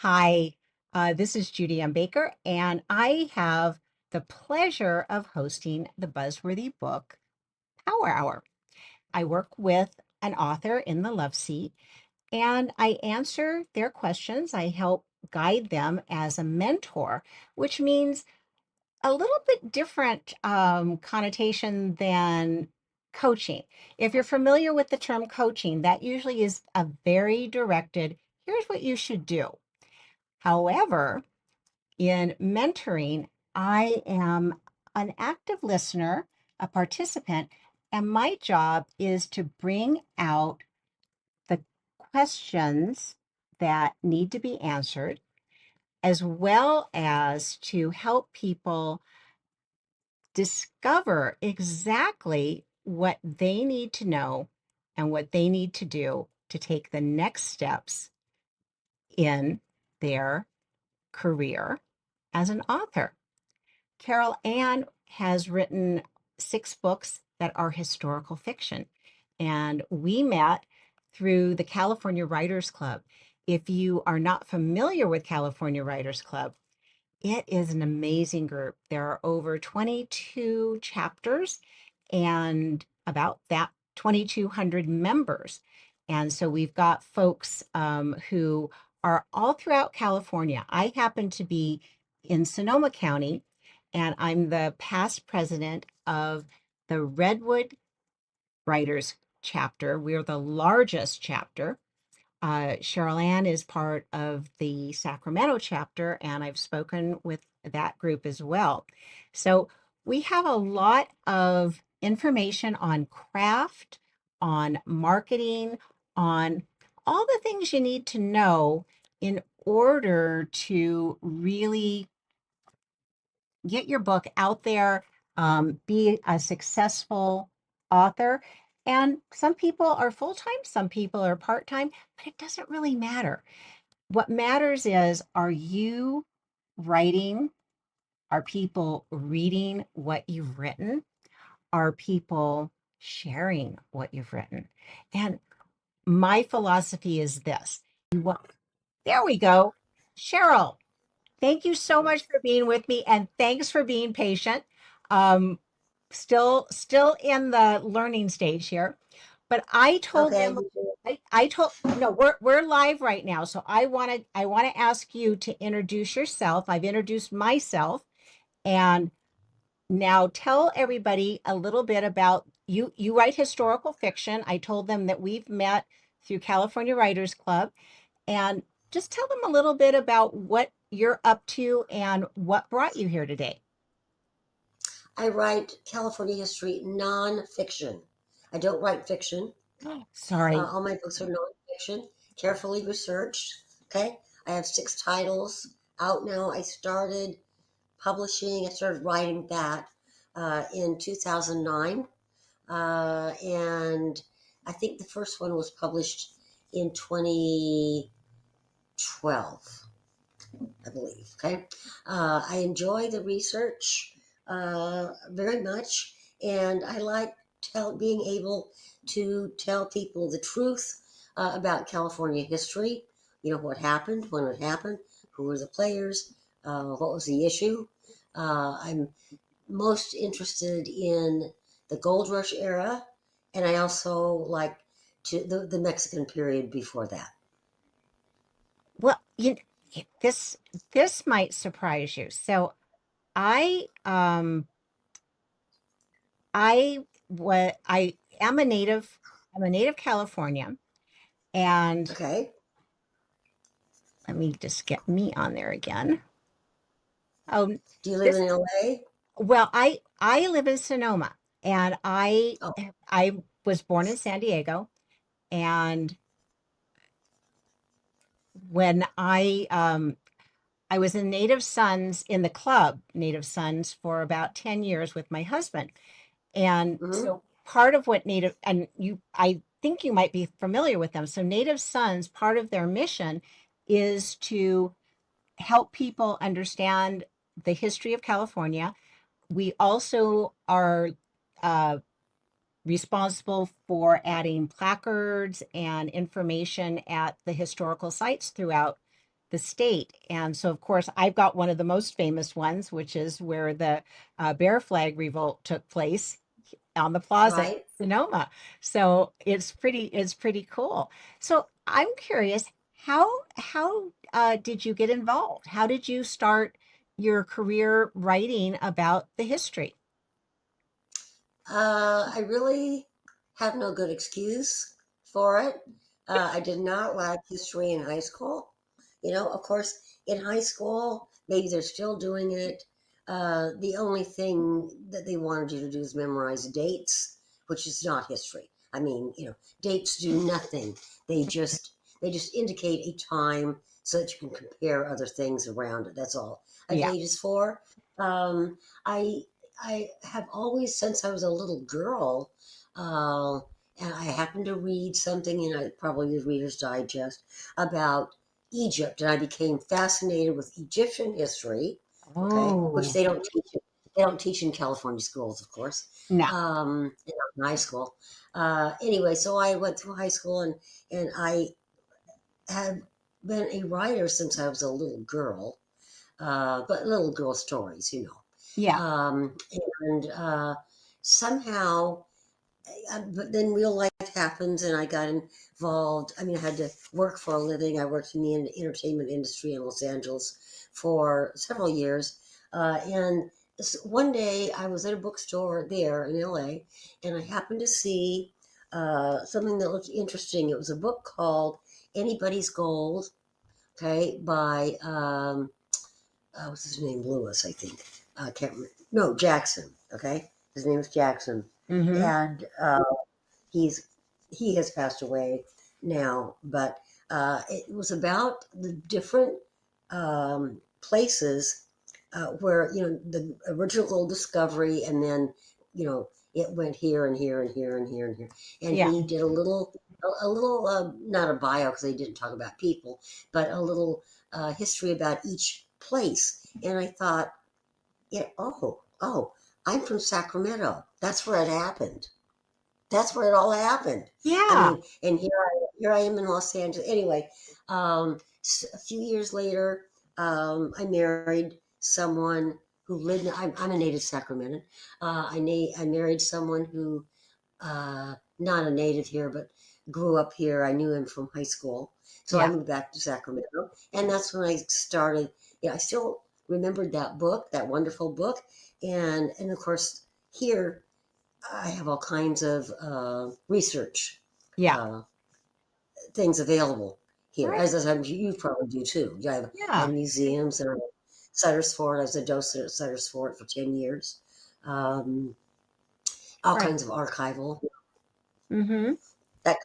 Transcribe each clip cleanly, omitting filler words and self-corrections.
Hi, this is Judy Baker, and I have the pleasure of hosting the Buzzworthy Book Power Hour. I work with an author in the love seat, and I answer their questions. I help guide them as a mentor, which means a little bit different connotation than coaching. If you're familiar with the term coaching, that usually is a very directed, here's what you should do. However, in mentoring, I am an active listener, a participant, and my job is to bring out the questions that need to be answered, as well as to help people discover exactly what they need to know and what they need to do to take the next steps in their career as an author. Carol Ann has written 6 books that are historical fiction, and we met through the California Writers Club. If you are not familiar with California Writers Club, it is an amazing group. There are over 22 chapters and about that 2,200 members. And so we've got folks who are all throughout California. I happen to be in Sonoma County, and I'm the past president of the Redwood Writers chapter. We're the largest chapter. Cheryl Ann is part of the Sacramento chapter, and I've spoken with that group as well. So we have a lot of information on craft, on marketing, on all the things you need to know in order to really get your book out there, be a successful author. And some people are full time, some people are part time, but it doesn't really matter. What matters is, are you writing? Are people reading what you've written? Are people sharing what you've written? And my philosophy is this. There we go. Cheryl, thank you so much for being with me, and thanks for being patient. Um, still in the learning stage here, but I told Okay. them, I told no, we're live right now, so I want to ask you to introduce yourself. I've introduced myself, and now tell everybody a little bit about you. You write historical fiction. I told them that we've met through California Writers Club, and just tell them a little bit about what you're up to and what brought you here today. I write California history nonfiction. I don't write fiction. Sorry. All my books are nonfiction, carefully researched. Okay. I have 6 titles out now. I started writing that in 2009. And I think the first one was published in 2012, I believe. Okay. I enjoy the research very much, and I like being able to tell people the truth about California history. You know, what happened, when it happened, who were the players, what was the issue. I'm most interested in the gold rush era, and I also like the Mexican period before that. Well, this might surprise you. So I I am a native. I'm a native Californian, and Okay. let me just get me on there again. Oh, Do you live this in LA? well, I live in Sonoma, and Oh, I was born in San Diego, and when I was in Native Sons in the club, Native Sons, for about 10 years with my husband. And hmm. so part of what Native, and I think you might be familiar with them. So Native Sons, part of their mission is to help people understand the history of California. We also are uh, responsible for adding placards and information at the historical sites throughout the state. And so, of course, I've got one of the most famous ones, which is where the Bear Flag Revolt took place on the plaza Right. in Sonoma. So it's pretty cool. So I'm curious, how did you get involved? How did you start your career writing about the history? I really have no good excuse for it. I did not like history in high school. Of course, in high school, maybe they're still doing it. The only thing that they wanted you to do is memorize dates, which is not history. I mean, dates do nothing. They just they just indicate a time so that you can compare other things around it. That's all a Yeah. date is for. Um, I I have always, since I was a little girl, uh, and I happened to read something in probably the Reader's Digest about Egypt, and I became fascinated with Egyptian history. Okay, which Oh, they don't teach. They don't teach in California schools, of course, no. in high school. Anyway, so I went through high school, and I had been a writer since I was a little girl, but little girl stories. Yeah. Um, and somehow, but then real life happens, and I got involved. I mean, I had to work for a living. I worked in the entertainment industry in Los Angeles for several years, and one day I was at a bookstore there in LA, and I happened to see something that looked interesting. It was a book called Anybody's Gold, okay, by what's his name? Lewis, I think. I can't remember. No, Jackson. Okay, his name is Jackson, Mm-hmm. and he's he has passed away now. But it was about the different places where the original discovery, and then it went here and here and here and here and here, and Yeah. he did a little not a bio because they didn't talk about people, but a little history about each place. And I thought, yeah, oh, I'm from Sacramento. That's where it happened. That's where it all happened. I Yeah. mean, and here I am in Los Angeles. Anyway, a few years later, I married someone who lived. I'm a native Sacramentan. I married someone who not a native here, but grew up here. I knew him from high school, so I Yeah. moved back to Sacramento, and that's when I started. Yeah, I still remembered that book, that wonderful book, and of course here I have all kinds of research Yeah. uh, things available here, Right. as you probably do too. I have Yeah. museums, and Sutter's Fort. I was a docent at Sutter's Fort for 10 years. Um, all Right. kinds of archival, Mm-hmm. that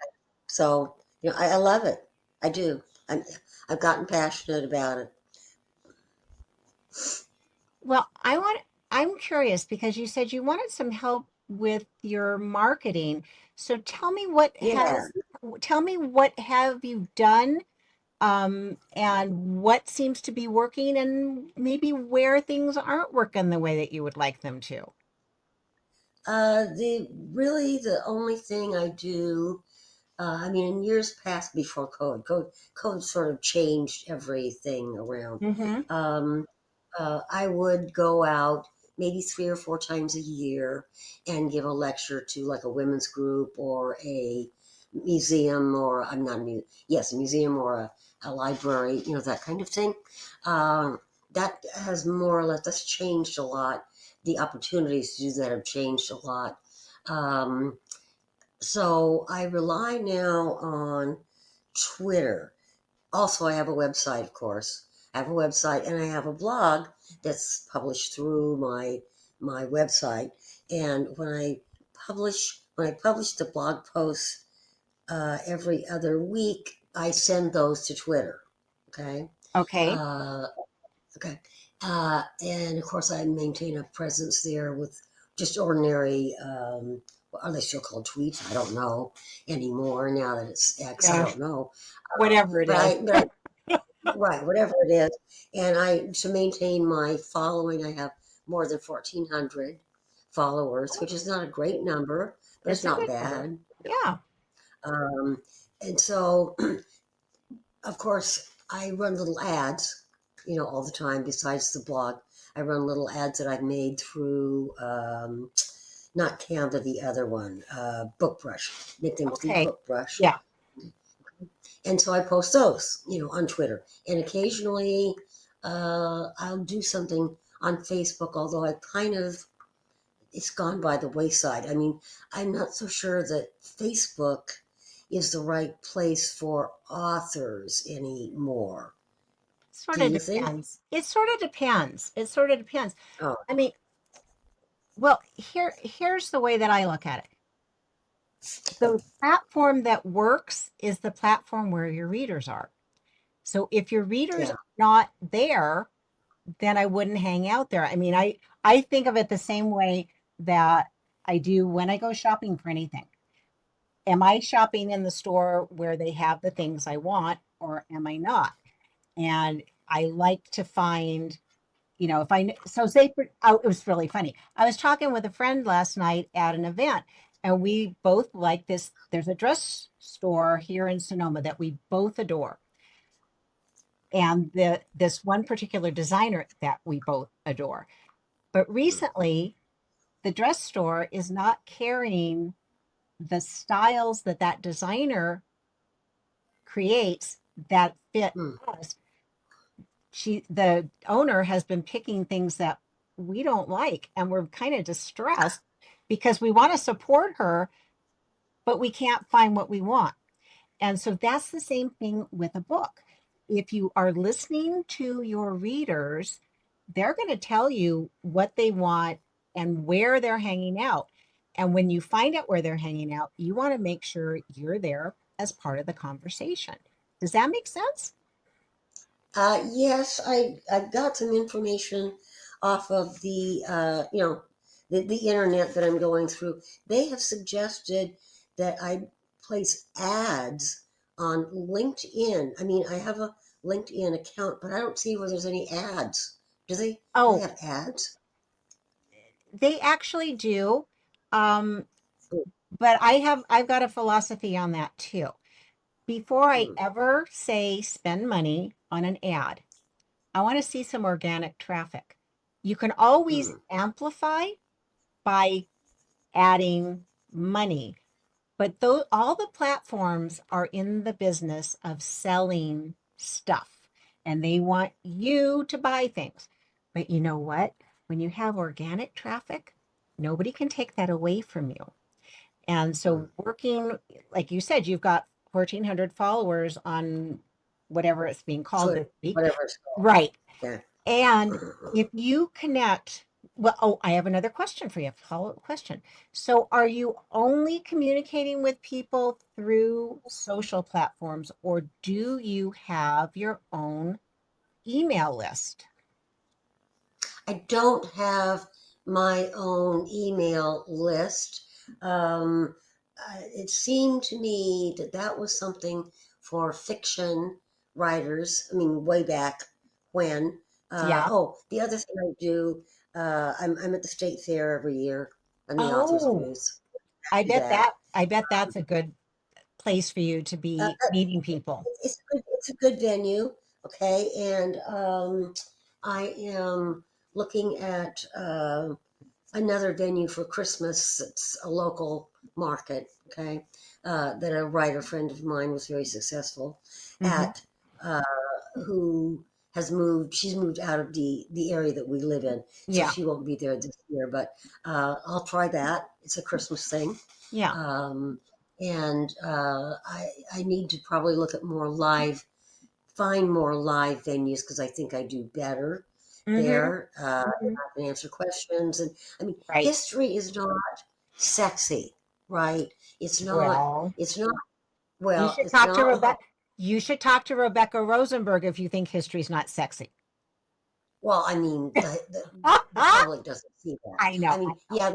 so I love it. I do. I'm, I've gotten passionate about it. Well, I'm curious because you said you wanted some help with your marketing. So Yeah. tell me what have you done, and what seems to be working and maybe where things aren't working the way that you would like them to. The only thing I do, I mean, in years past before code sort of changed everything around. Mm-hmm. Um, I would go out maybe 3 or 4 times a year and give a lecture to like a women's group or a museum, or I'm not a yes, a museum or a library, that kind of thing. Um, that has more or less that's changed a lot. The opportunities to do that have changed a lot. Um, so I rely now on Twitter. Also, I have a website, of course. I have a website, and I have a blog that's published through my website. And when I publish the blog posts every other week, I send those to Twitter. Okay. Okay. Uh, okay. And of course, I maintain a presence there with just ordinary, are they still called tweets? I don't know anymore now that it's X. I Yeah. don't know. Whatever it But is. right, whatever it is. And to maintain my following, I have more than 1,400 followers, which is not a great number, but it's It's a not good number. bad. Yeah. Um, and so, of course, I run little ads, all the time. Besides the blog, I run little ads that I've made through not Canva, the other one, BookBrush. Nickname's the Okay. BookBrush, Yeah. and so I post those, on Twitter, and occasionally I'll do something on Facebook. Although I kind of it's gone by the wayside. I mean, I'm not so sure that Facebook is the right place for authors anymore. Sort Do of you think? depends. It sort of depends. It sort of depends. Oh, I mean, well, here's the way that I look at it. The platform that works is the platform where your readers are. So if your readers yeah, are not there, then I wouldn't hang out there. I mean, I think of it the same way that I do when I go shopping for anything. Am I shopping in the store where they have the things I want, or am I not? And I like to find, if so say, oh, it was really funny. I was talking with a friend last night at an event, and we both like this. There's a dress store here in Sonoma that we both adore. And this one particular designer that we both adore. But recently, the dress store is not carrying the styles that that designer creates that fit hmm. us. The owner has been picking things that we don't like, and we're kind of distressed because we want to support her, but we can't find what we want. And so that's the same thing with a book. If you are listening to your readers, they're going to tell you what they want and where they're hanging out. And when you find out where they're hanging out, you want to make sure you're there as part of the conversation. Does that make sense? Yes, I got some information off of the internet that I'm going through. They have suggested that I place ads on LinkedIn. I mean, I have a LinkedIn account, but I don't see where there's any ads. Do they Oh, have ads? they actually do. Um, Mm, but I've got a philosophy on that too. Before I mm, ever say spend money on an ad, I want to see some organic traffic. You can always mm, amplify by adding money, but though all the platforms are in the business of selling stuff and they want you to buy things. But you know what? When you have organic traffic, nobody can take that away from you. And mm. so working, like you said, you've got 1,400 followers on whatever it's being called Twitter, this week. whatever it's called. Right. Yeah. And if you connect, well, oh, I have another question for you, a follow-up question. So are you only communicating with people through social platforms, or do you have your own email list? I don't have my own email list. It seemed to me that that was something for fiction writers. I mean, way back when. Yeah. The other thing I do, I'm at the state fair every year on the author's Oh, news. I do that. I bet that's a good place for you to Uh, be meeting people. it's a good venue, okay, and I am looking at another venue for Christmas. It's a local market, okay, that a writer friend of mine was very successful Hmm. at, uh, who has moved. She's moved out of the area that we live in, so Yeah. she won't be there this year. But I'll try that. It's a Christmas thing, Yeah. um, and I need to probably look at find more live venues because I think I do better Hmm. there. Hmm. I can answer questions, and I mean, Right. history is not sexy, right? It's not. Well, It's not. you Well, should it's talk to not like. Rebecca. You should talk to Rebecca Rosenberg if you think history's not sexy. Well, I mean, the I public doesn't see that. I know. I mean, know. yeah,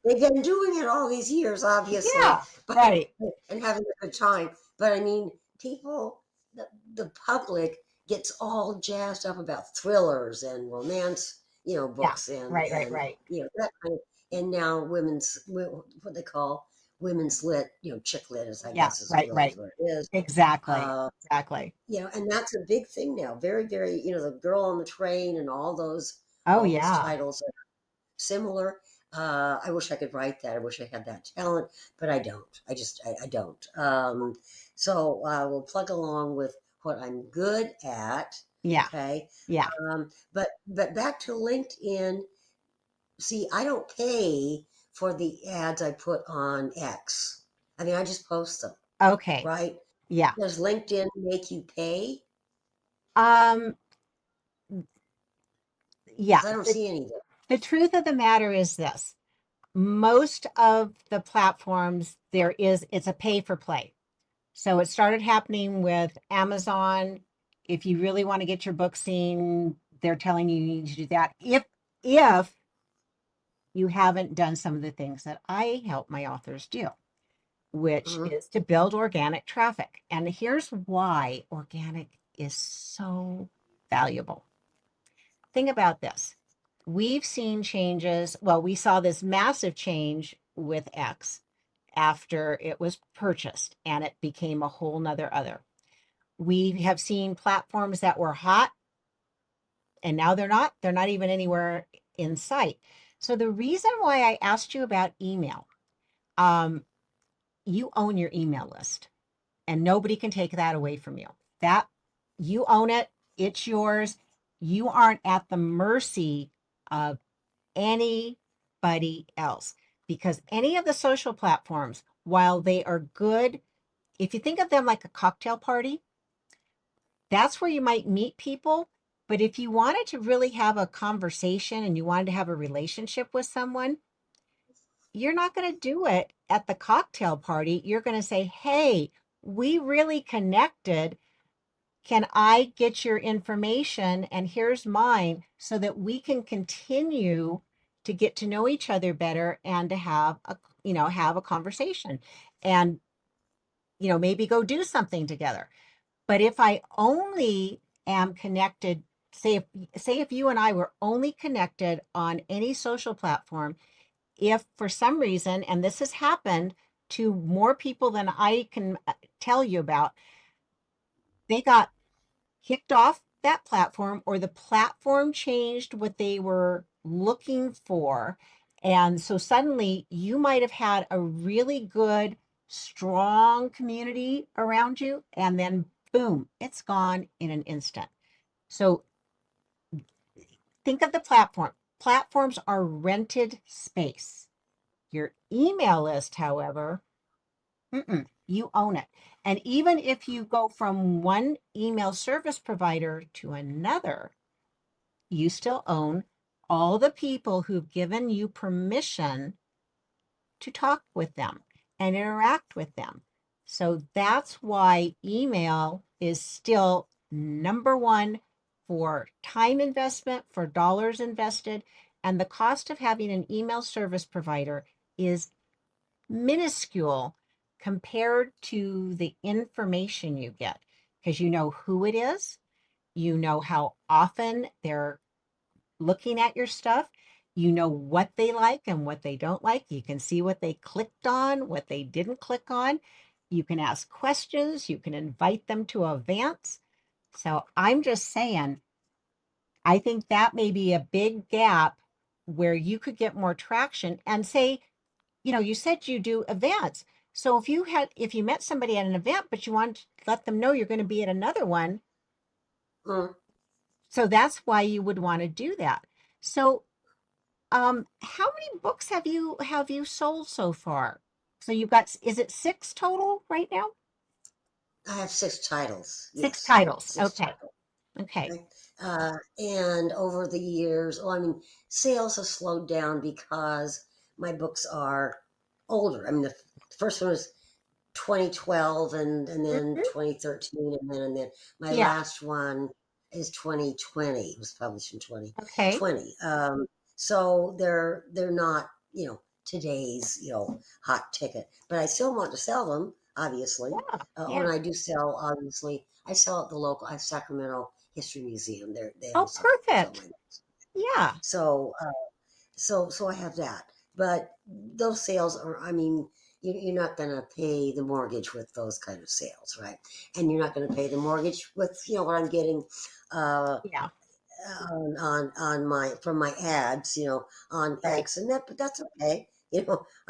they've been doing it all these years, obviously, Yeah. but Right. and having a good time. But I mean, people, the public gets all jazzed up about thrillers and romance, Yeah. books Right. Right. and Right. that kind of. And now what they call women's lit, chick lit is, I Yeah, guess, is right, really right. is what it is. Exactly. Uh, Exactly. and that's a big thing now. Very, very, the girl on the train and Oh, all those yeah. titles are similar. I wish I could write that. I wish I had that talent, but I don't. I don't. So we'll plug along with what I'm good at. Yeah. Okay. Yeah. But back to LinkedIn. See, I don't pay for the ads I put on X. I mean, I just post them, Okay. right? Yeah. Does LinkedIn make you pay? Um, yeah. Because I don't see any there. The truth of the matter is this. Most of the platforms it's a pay for play. So it started happening with Amazon. If you really want to get your book seen, they're telling you need to do that. If you haven't done some of the things that I help my authors do, which Mhm. is to build organic traffic. And here's why organic is so valuable. Think about this. We've seen changes. Well, we saw this massive change with X after it was purchased and it became a whole nother other. We have seen platforms that were hot and now they're not even anywhere in sight. So the reason why I asked you about email, um, you own your email list and nobody can take that away from you. That you own it, it's yours. You aren't at the mercy of anybody else because any of the social platforms, while they are good, if you think of them like a cocktail party, that's where you might meet people. But if you wanted to really have a conversation and you wanted to have a relationship with someone, you're not going to do it at the cocktail party. You're going to say, hey, we really connected. Can I get your information? And here's mine so that we can continue to get to know each other better and to have a conversation and, maybe go do something together. But if I only am connected, say if you and I were only connected on any social platform, if for some reason, and this has happened to more people than I can tell you about, they got kicked off that platform or the platform changed what they were looking for. And so suddenly you might have had a really good, strong community around you. And then boom, it's gone in an instant. So think of the platform. Platforms are rented space. Your email list, however, you own it. And even if you go from one email service provider to another, you still own all the people who've given you permission to talk with them and interact with them. So that's why email is still number one for time investment, for dollars invested. And the cost of having an email service provider is minuscule compared to the information you get because you know who it is, you know how often they're looking at your stuff. You know what they like and what they don't like. You can see what they clicked on, what they didn't click on. You can ask questions. You can invite them to events. So I'm just saying, I think that may be a big gap where you could get more traction and say, you said you do events. So if you met somebody at an event, but you want to let them know you're going to be at another one, Mm. so that's why you would want to do that. So how many books have you sold so far? So you've got, is it six total right now? I have six titles. Six Yes, titles. six Okay. titles. Okay. Okay. And over the years, well, I mean, sales have slowed down because my books are older. I mean, the first one was 2012 and then Mhm. 2013 and then my Yeah. last one is 2020. It was published in Okay. 2020. So they're not, today's, hot ticket, but I still want to sell them, obviously. Yeah. When Yeah. I do sell, obviously, I sell at the local Sacramento History Museum. They Oh, also sell my perfect. books. Yeah. So so I have that. But those sales are, I mean, you're not going to pay the mortgage with those kind of sales, right? And you're not going to pay the mortgage with, what I'm getting uh, Yeah, on my from my ads, on right. X and that, but that's okay.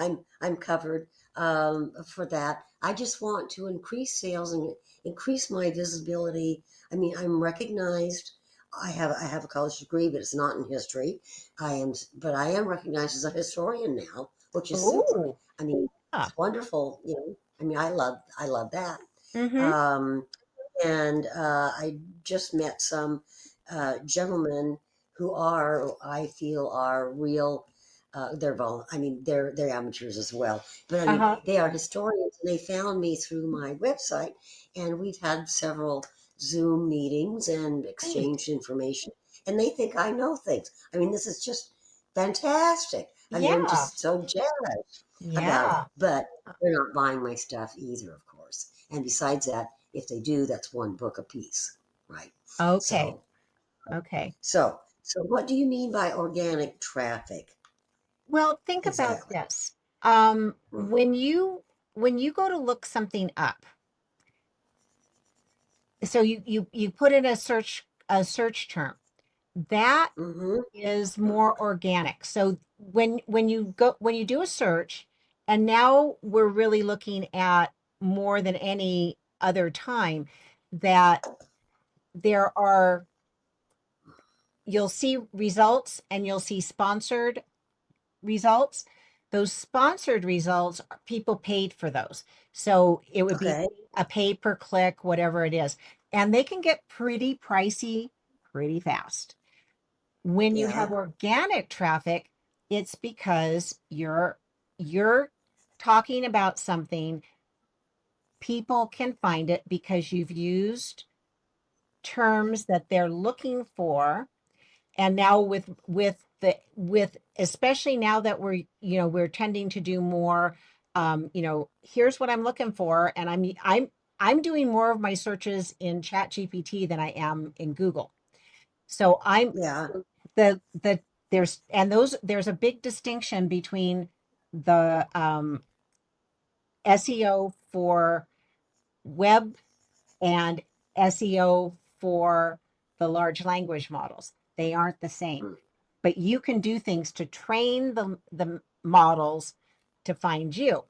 I'm covered for that. I just want to increase sales and increase my visibility. I mean, I'm recognized. I have a college degree, but it's not in history. But I am recognized as a historian now, which is super. Oh, I mean, yeah. it's wonderful. I mean, I love that. Mm-hmm. Um, and I just met some gentlemen who I feel are real. I mean, they're amateurs as well, but I mean, Uh-huh. they are historians, and they found me through my website, and we've had several Zoom meetings and Right. exchanged information, and they think I know things. I mean, this is just fantastic. I mean, I'm Yeah. just so jazzed about it, Yeah. but they're not buying my stuff either, of course. And besides that, if they do, that's one book a piece, right? Okay. So, Okay. so what do you mean by organic traffic Well, think about exactly? this. Mm, When you go to look something up, so you put in a search term, that mm-hmm. is more organic. So when you do a search, and now we're really looking at more than any other time that there are you'll see results and you'll see sponsored results. Those sponsored results, people paid for those. So it would be Okay. a pay per click, whatever it is. And they can get pretty pricey pretty fast. When you Yeah. have organic traffic, it's because you're talking about something, people can find it because you've used terms that they're looking for. And now with especially now that we're tending to do more, here's what I'm looking for, and I'm doing more of my searches in Chat GPT than I am in Google. So I'm Yeah. the there's a big distinction between the SEO for web and SEO for the large language models. They aren't the same, Mm, but you can do things to train the models to find you.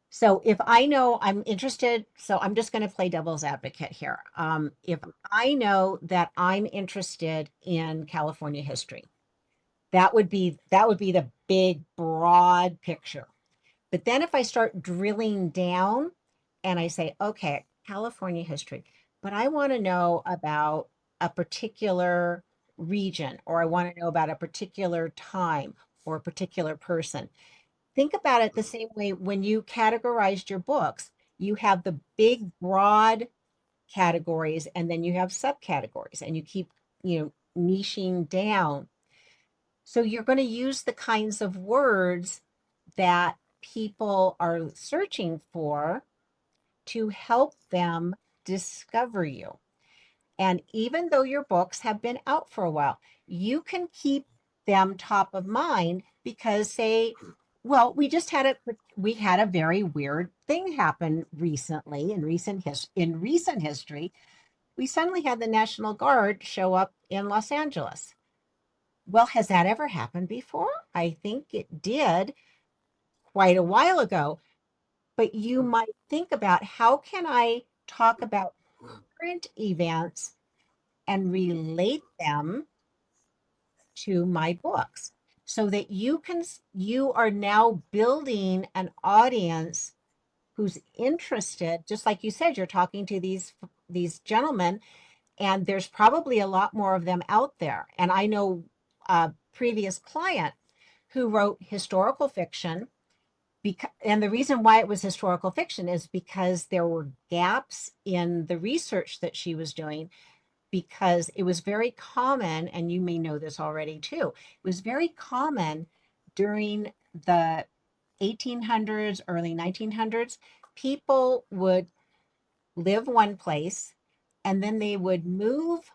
So if I know I'm interested, so I'm just going to play devil's advocate here. If I know that I'm interested in California history, that would be the big broad picture. But then if I start drilling down and I say, okay, California history, but I want to know about a particular region, or I want to know about a particular time or a particular person. Think about it the same way when you categorized your books. You have the big, broad categories, and then you have subcategories, and you keep, niching down. So you're going to use the kinds of words that people are searching for to help them discover you. And even though your books have been out for a while, you can keep them top of mind because say, well, we had a very weird thing happen recently in recent history. We suddenly had the National Guard show up in Los Angeles. Well, has that ever happened before? I think it did quite a while ago, but you mm, might think about how can I talk about current events and relate them to my books so that you are now building an audience who's interested, just like you said, you're talking to these gentlemen, and there's probably a lot more of them out there. And I know a previous client who wrote historical fiction, and the reason why it was historical fiction is because there were gaps in the research that she was doing, because it was very common, and you may know this already too, it was very common during the 1800s, early 1900s. People would live one place and then they would move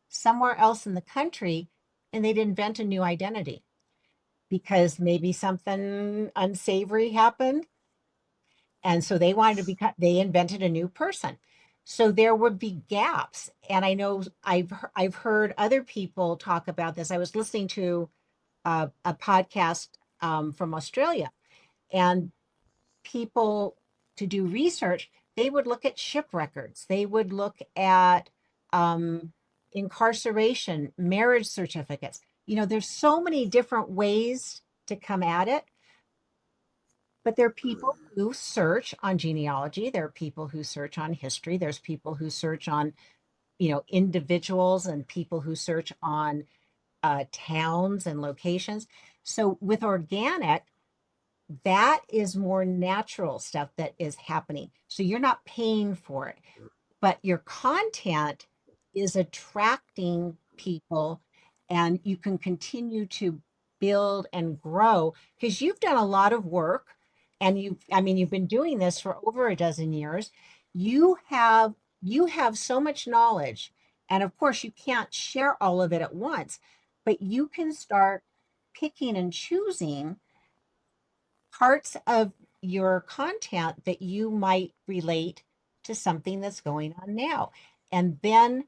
somewhere else in the country, and they'd invent a new identity because maybe something unsavory happened. And so they wanted to become, they invented a new person. So there would be gaps. And I know I've heard other people talk about this. I was listening to a podcast from Australia, and people to do research, they would look at ship records, they would look at um, incarceration, marriage certificates. There's so many different ways to come at it, but there are people who search on genealogy, there are people who search on history, there's people who search on, individuals, and people who search on towns and locations. So with organic, that is more natural stuff that is happening. So you're not paying for it, but your content is attracting people, and you can continue to build and grow because you've done a lot of work, and you've been doing this for over a dozen years. You have so much knowledge, and of course you can't share all of it at once, but you can start picking and choosing parts of your content that you might relate to something that's going on now. And then,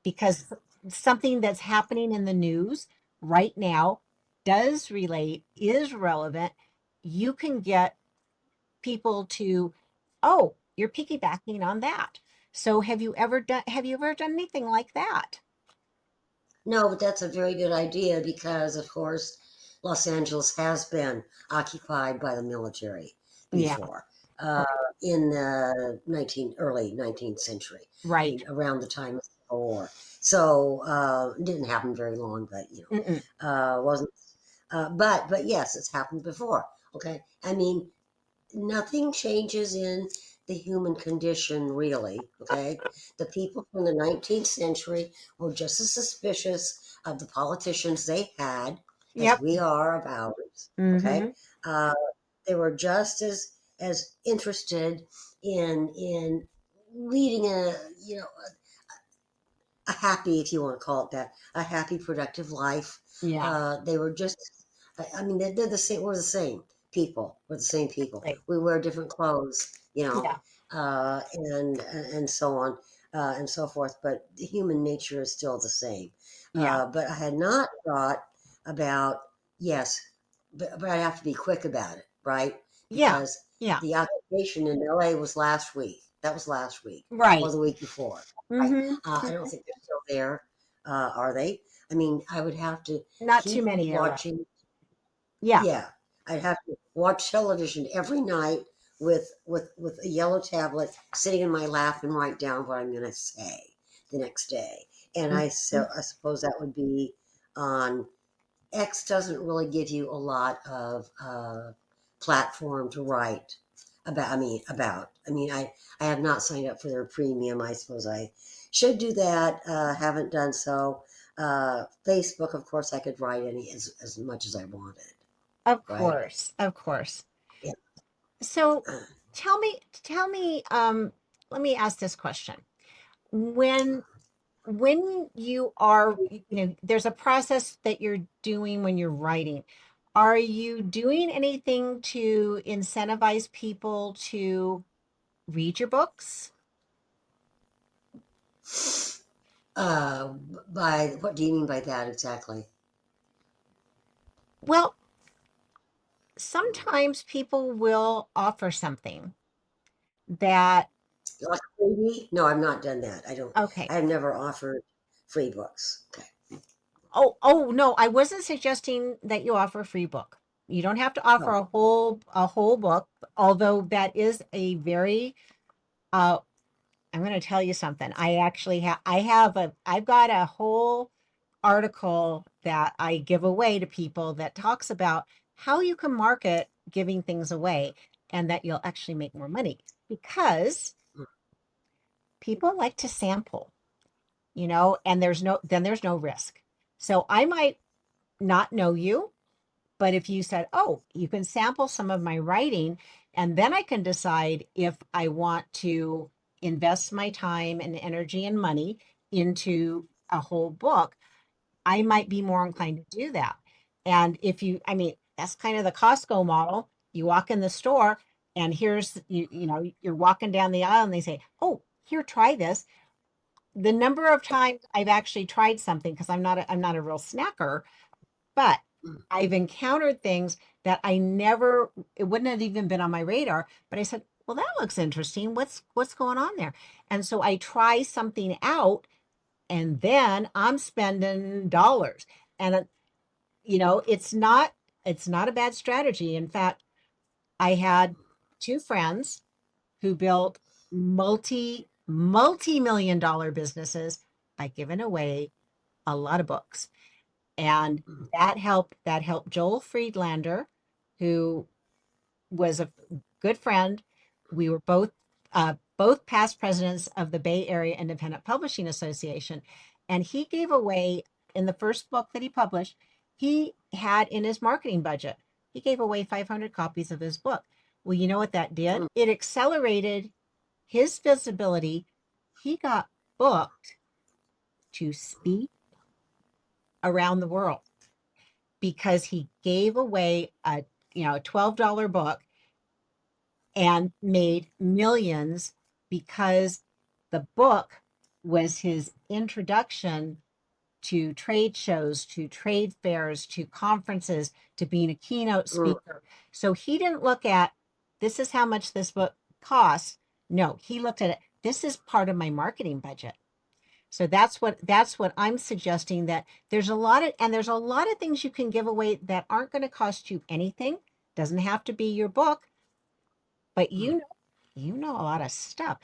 because something that's happening in the news right now does relate, is relevant, you can get people to, oh, you're piggybacking on that. So have you ever done anything like that? No, but that's a very good idea because, of course, Los Angeles has been occupied by the military Yeah, before, uh, in the early 19th century. I right. mean, around the time of the Civil War. So it didn't happen very long, but Mm-mm. wasn't. But yes, it's happened before. Okay, I mean, nothing changes in the human condition, really. Okay. The people from the 19th century were just as suspicious of the politicians they had as Yep. we are of ours. Okay. Mm-hmm. Uh, they were just as interested in leading a happy, if you want to call it that, a happy, productive life. Yeah. They were just, I mean, they're the same. We're the same people. We're the same people. Like, We wear different clothes, yeah. and so on and so forth. But the human nature is still the same. Yeah. But I had not thought about, yes, but I have to be quick about it, right? Yeah. Because Yeah. the occupation in LA was last week. That was last week or Right. the week before. Right. Mm-hmm. I don't think they're still there. Are they? I mean, I would have to Not too keep many are left. watching. Yeah. Yeah, I'd have to watch television every night with a yellow tablet sitting in my lap and write down what I'm going to say the next day. And Mhm. I suppose that would be on X. Doesn't really give you a lot of platform to write about. I have not signed up for their premium. I suppose I should do that. Haven't done so. Facebook, of course, I could write as much as I wanted. Of Right? course. Of course. Yeah. So tell me, let me ask this question. When when you are, there's a process that you're doing when you're writing. Are you doing anything to incentivize people to read your books? Uh, by what do you mean by that exactly? Well, sometimes people will offer something that, Like a freebie? No, I've not done that. I don't. okay. I have never offered free books. Okay. Oh no, I wasn't suggesting that you offer a free book. You don't have to offer Oh, a whole book, although that is a very uh I'm going to tell you something. I've got a whole article that I give away to people that talks about how you can market giving things away and that you'll actually make more money, because people like to sample, and there's no risk. So I might not know you, but if you said, oh, you can sample some of my writing, and then I can decide if I want to invest my time and energy and money into a whole book, I might be more inclined to do that. And if you, I mean, that's kind of the Costco model. You walk in the store, and here's you know, you're walking down the aisle and they say, "Oh, here, try this." The number of times I've actually tried something, because I'm not a real snacker, but Mm, I've encountered things that I never, it wouldn't have even been on my radar, but I said, "Well, that looks interesting. What's going on there?" And so I try something out, and then I'm spending dollars. And you know, it's not a bad strategy. In fact, I had two friends who built multi-million dollar businesses by giving away a lot of books. And mm, that helped Joel Friedlander, who was a good friend. We were both past presidents of the Bay Area Independent Publishing Association, and he gave away, in the first book that he published, he had in his marketing budget, he gave away 500 copies of his book. Well, you know what that did? mm, It accelerated his visibility. He got booked to speak around the world because he gave away a, you know, a $12 book and made millions because the book was his introduction to trade shows, to trade fairs, to conferences, to being a keynote mm. speaker. So he didn't look at, this is how much this book costs. No, he looked at it, this is part of my marketing budget. So that's what I'm suggesting, that there's a lot of things you can give away that aren't going to cost you anything. Doesn't have to be your book, but Mm. you know a lot of stuff.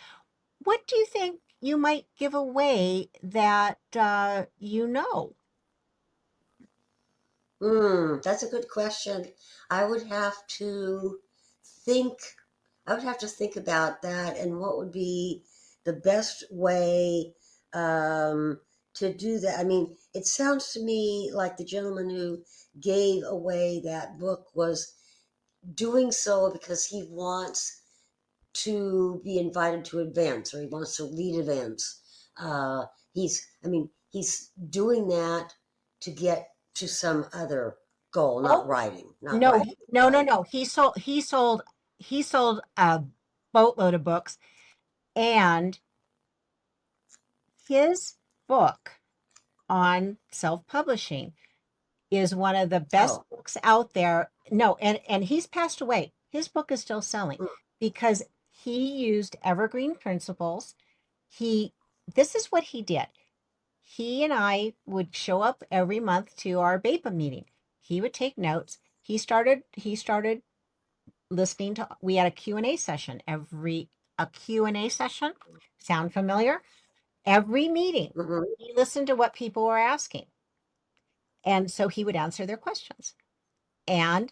What do you think you might give away that you know? That's a good question. I would have to think, I would have to think about that and what would be the best way um, to do that. I mean, it sounds to me like the gentleman who gave away that book was doing so because he wants to be invited to events or he wants to lead events. I mean, he's doing that to get to some other goal, not Oh, writing, not no, writing, no, right? no. He sold a boatload of books, and his book on self-publishing is one of the best Oh, books out there. No, and he's passed away. His book is still selling mm, because he used evergreen principles. He This is what he did. He and I would show up every month to our BAPA meeting. He would take notes. He started listening to, we had a Q&A session every a Q&A session. Sound familiar? Every meeting. mhm, He listened to what people were asking. And so he would answer their questions. And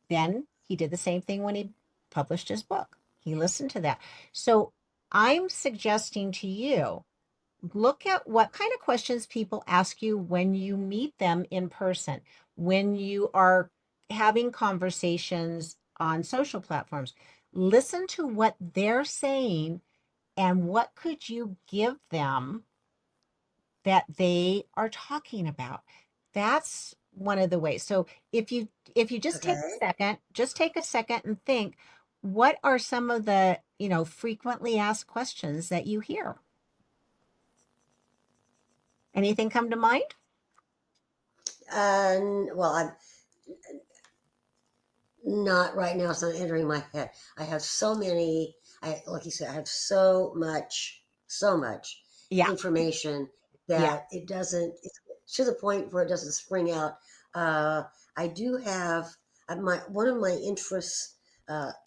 then he did the same thing when he published his book. He listened to that. So I'm suggesting to you, look at what kind of questions people ask you when you meet them in person, when you are having conversations on social platforms. Listen to what they're saying, and what could you give them that they are talking about. That's one of the ways. So if you okay. just take a second and think, what are some of the, you know, frequently asked questions that you hear? Anything come to mind? Well, I'm not right now. It's not entering my head. I have so many. Like you said, I have so much Yeah. information Yeah. that it doesn't. It's to the point where it doesn't spring out. Uh, I do have my one of my interests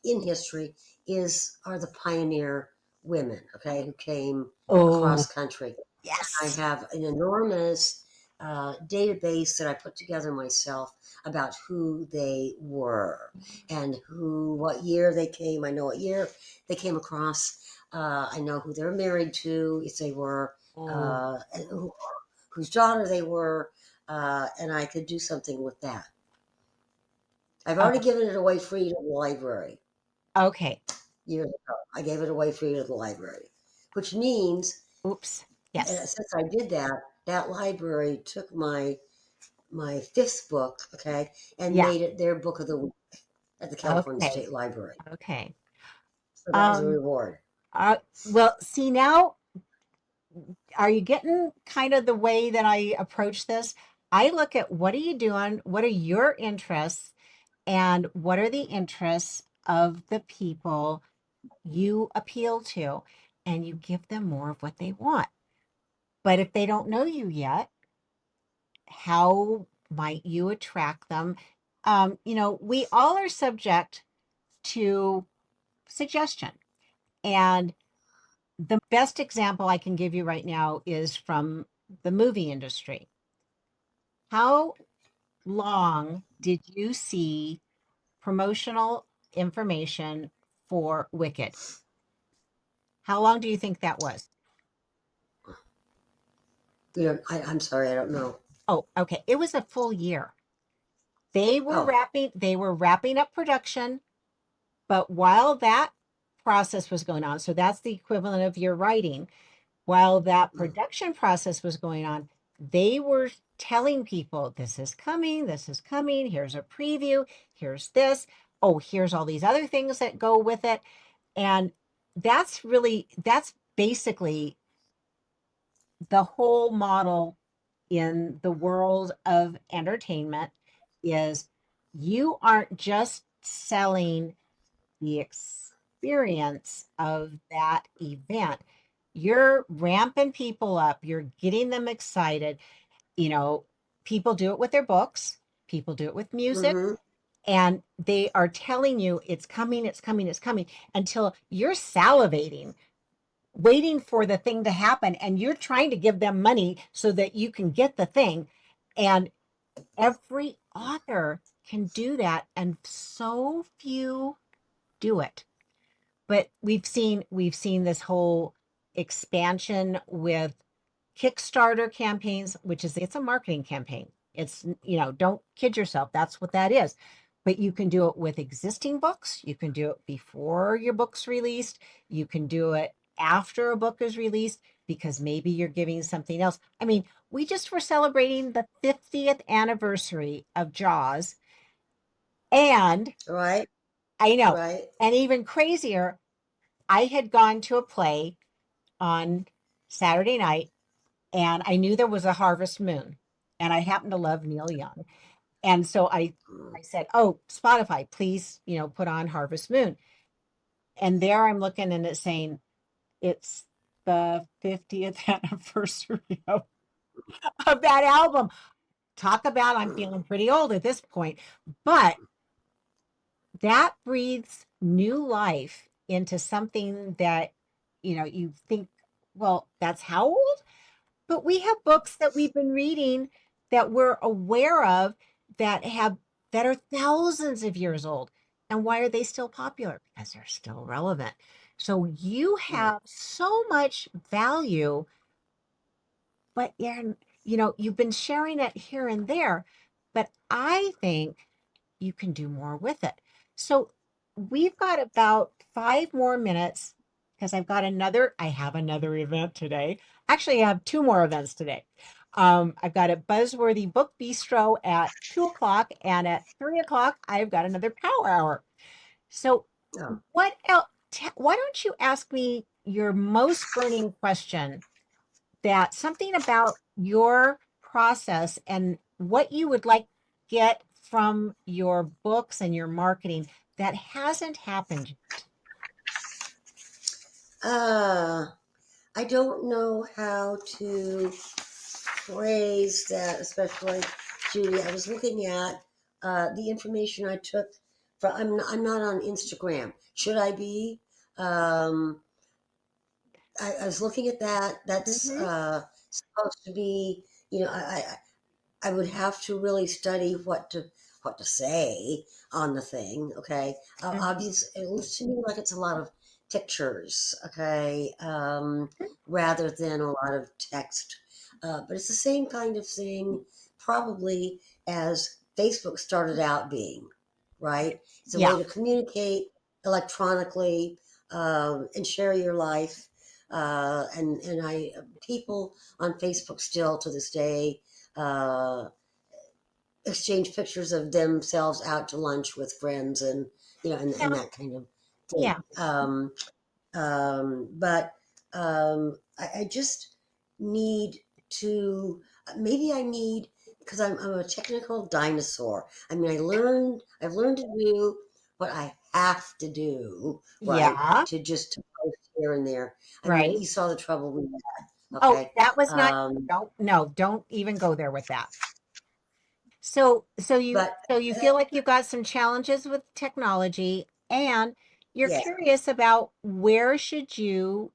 in history is are the pioneer women. Okay, who came Oh, across country. I yes. have an enormous database that I put together myself about who they were and what year they came. I know what year they came across. I know who they're married to, if they were, Oh, and whose daughter they were, and I could do something with that. I've already oh, given it away free to the library okay. years ago. I gave it away free to the library, which means Oops. Yes. since I did that, that library took my fifth book, okay, and Yeah. made it their book of the week at the California Okay. State Library. Okay. So that was a Um, reward. well, see now, are you getting kind of the way that I approach this? I look at what are you doing? What are your interests? And what are the interests of the people you appeal to? And you give them more of what they want. But if they don't know you yet, how might you attract them? We all are subject to suggestion. And the best example I can give you right now is from the movie industry. How long did you see promotional information for Wicked? How long do you think that was? I'm sorry, I don't know. Oh, okay. It was a full year. Oh, They were wrapping up production, but while that process was going on, so that's the equivalent of your writing, while that mm, production process was going on, they were telling people this is coming, here's a preview, here's this, oh, here's all these other things that go with it. And that's basically the whole model in the world of entertainment is you aren't just selling the experience of that event. You're ramping people up, you're getting them excited. You know, people do it with their books, people do it with music, mm-hmm. and they are telling you it's coming, it's coming, it's coming until you're salivating waiting for the thing to happen and you're trying to give them money so that you can get the thing. And every author can do that and so few do it. But we've seen this whole expansion with Kickstarter campaigns, which is it's a marketing campaign. It's, don't kid yourself. That's what that is. But you can do it with existing books. You can do it before your book's released. You can do it after a book is released because maybe you're giving something else. I mean, we just were celebrating the 50th anniversary of Jaws. And Right, I know, right. and even crazier, I had gone to a play on Saturday night and I knew there was a harvest moon and I happen to love Neil Young. And so Mm. I said, "Oh, Spotify, please, put on Harvest Moon." And there I'm looking and it's saying it's the 50th anniversary of that album. Talk about I'm feeling pretty old at this point, but that breathes new life into something that you think, well, that's how old? But we have books that we've been reading that we're aware of that have that are thousands of years old. And why are they still popular? Because they're still relevant. So you Mm. have so much value, but you've been sharing it here and there. But I think you can do more with it. So we've got about 5 more minutes because I have another event today. Actually, I have two more events today. I've got a Buzzworthy Book Bistro at 2 o'clock, and at 3 o'clock, I've got another Power Hour. So, Oh. what else? Why don't you ask me your most burning question that something about your process and what you would like get from your books and your marketing that hasn't happened yet. Uh, I don't know how to phrase that, especially Judy. I was looking at the information I took from. I'm not on Instagram. Should I be? Um, I was looking at that. That's Mm-hmm. supposed to be. I would have to really study what to say on the thing. Okay, Mm-hmm. obviously, it looks to me like it's a lot of pictures. Okay, rather than a lot of text. But it's the same kind of thing, probably as Facebook started out being. Right, it's a Yeah. way to communicate electronically and share your life. And I people on Facebook still to this day uh, exchange pictures of themselves out to lunch with friends and and that kind of Yeah. But I just need to, maybe I need, because I'm a technical dinosaur. I mean, I've learned to do what I have to do, right? Yeah. To just to post here and there. I mean, Right. you saw the trouble we had, Oh, okay? that was not, Um, don't, no, don't even go there with that. So but you uh, feel like you've got some challenges with technology and you're yeah, curious about where should you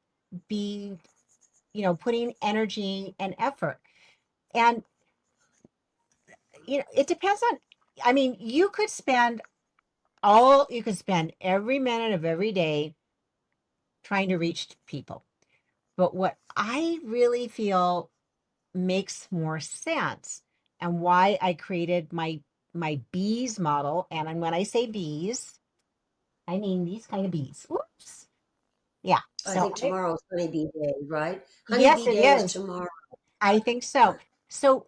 be, putting energy and effort. And it depends on, I mean, you could spend every minute of every day trying to reach people. But what I really feel makes more sense and why I created my bees model, and when I say bees, I mean these kind of bees. Oops. Yeah. I think tomorrow's Honeybee Day, right? Yes, Honeybee it Day is is. tomorrow. I think so. So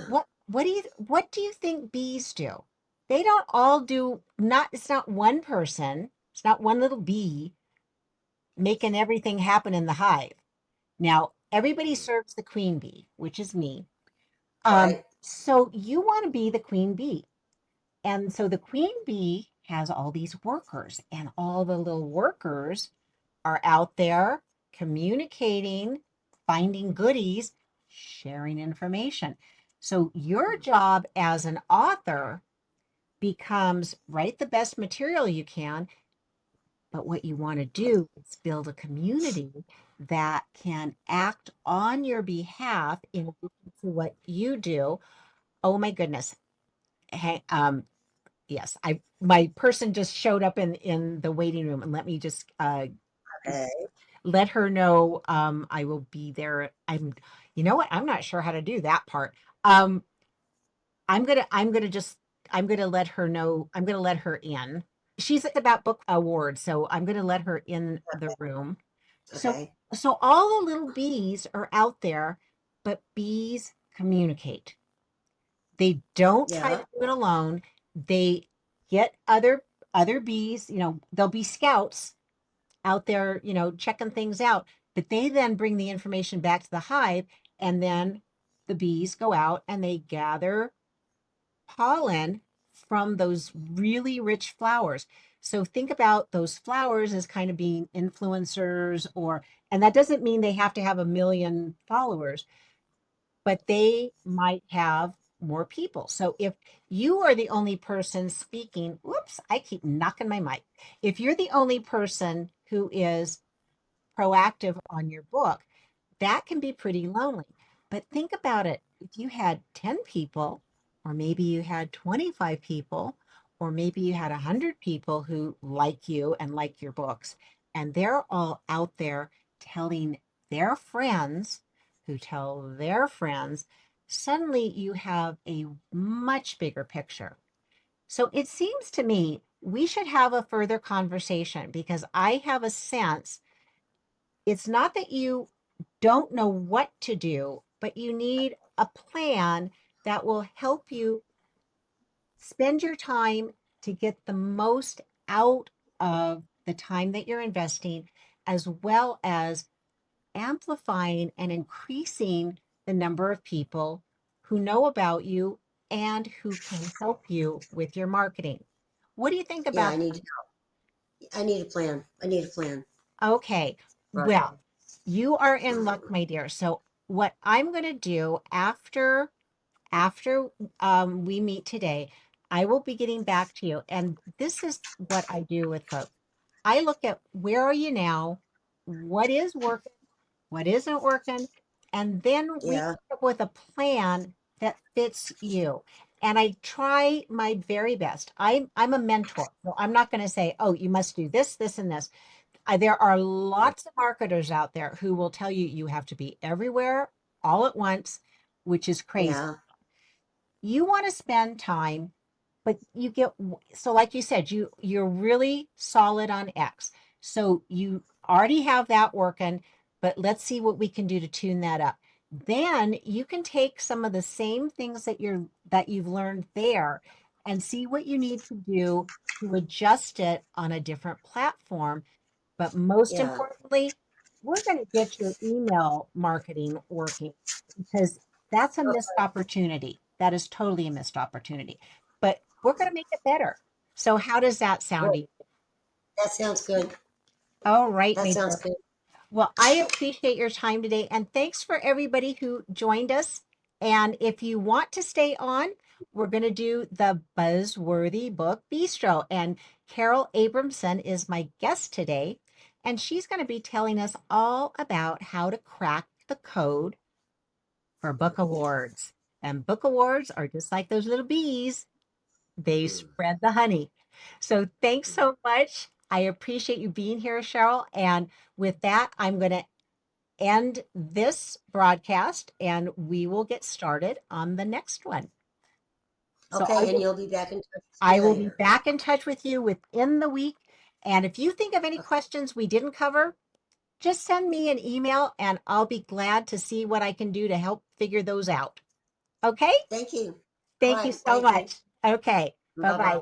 what do you think bees do? They don't all do not it's not one person, it's not one little bee making everything happen in the hive. Now, everybody serves the queen bee, which is me. Right. So you want to be the queen bee. And so the queen bee has all these workers, and all the little workers are out there communicating, finding goodies, sharing information. So your job as an author becomes write the best material you can, but what you want to do is build a community that can act on your behalf in addition to what you do. Oh my goodness. Hey, yes, I my person just showed up in the waiting room, and let me just Okay. let her know I will be there. You know what? I'm not sure how to do that part. Um I'm gonna let her know. I'm gonna let her in. She's at about book awards, so I'm gonna let her in the room. So Okay. so all the little bees are out there, but bees communicate. They don't try to Yeah. do it alone. They get other bees, they'll be scouts out there, checking things out, but they then bring the information back to the hive, and then the bees go out and they gather pollen from those really rich flowers. So think about those flowers as kind of being influencers, and that doesn't mean they have to have a million followers, but they might have more people. So if you are the only person speaking, whoops, I keep knocking my mic. If you're the only person who is proactive on your book, that can be pretty lonely. But think about it. If you had 10 people, or maybe you had 25 people, or maybe you had 100 people who like you and like your books, and they're all out there telling their friends who tell their friends, suddenly you have a much bigger picture. So it seems to me we should have a further conversation because I have a sense it's not that you don't know what to do, but you need a plan that will help you spend your time to get the most out of the time that you're investing, as well as amplifying and increasing the number of people who know about you and who can help you with your marketing. What do you think Yeah. about I need a plan. I need a plan. Okay. Right. Well, you are in luck, my dear. So what I'm going to do after we meet today, I will be getting back to you. And this is what I do with folks. I look at where are you now, what is working, what isn't working, and then we Yeah. come up with a plan that fits you. And I try my very best. I'm a mentor, so I'm not going to say, "Oh, you must do this, this, and this." There are lots of marketers out there who will tell you you have to be everywhere all at once, which is crazy. Yeah. You want to spend time, but so like you said, you're really solid on X. So you already have that working, but let's see what we can do to tune that up. Then you can take some of the same things that you've learned there and see what you need to do to adjust it on a different platform. But most Yeah. importantly, we're going to get your email marketing working because that's a missed opportunity. That is totally a missed opportunity. But we're going to make it better. So, how does that sound Good. to you? That sounds good. All right, That my sounds dear. good. Well, I appreciate your time today. And thanks for everybody who joined us. And if you want to stay on, we're going to do the Buzzworthy Book Bistro. And Carol Abramson is my guest today. And she's going to be telling us all about how to crack the code for book awards. And book awards are just like those little bees, they spread the honey. So thanks so much. I appreciate you being here, Cheryl. And with that, I'm going to end this broadcast and we will get started on the next one. So Okay, and you'll be back in touch with I me will be later. back in touch with you within the week. And if you think of any Okay. questions we didn't cover, just send me an email and I'll be glad to see what I can do to help figure those out. Okay? Thank you. All Thank you right. so Thank you. much. Okay. Bye Bye bye. bye.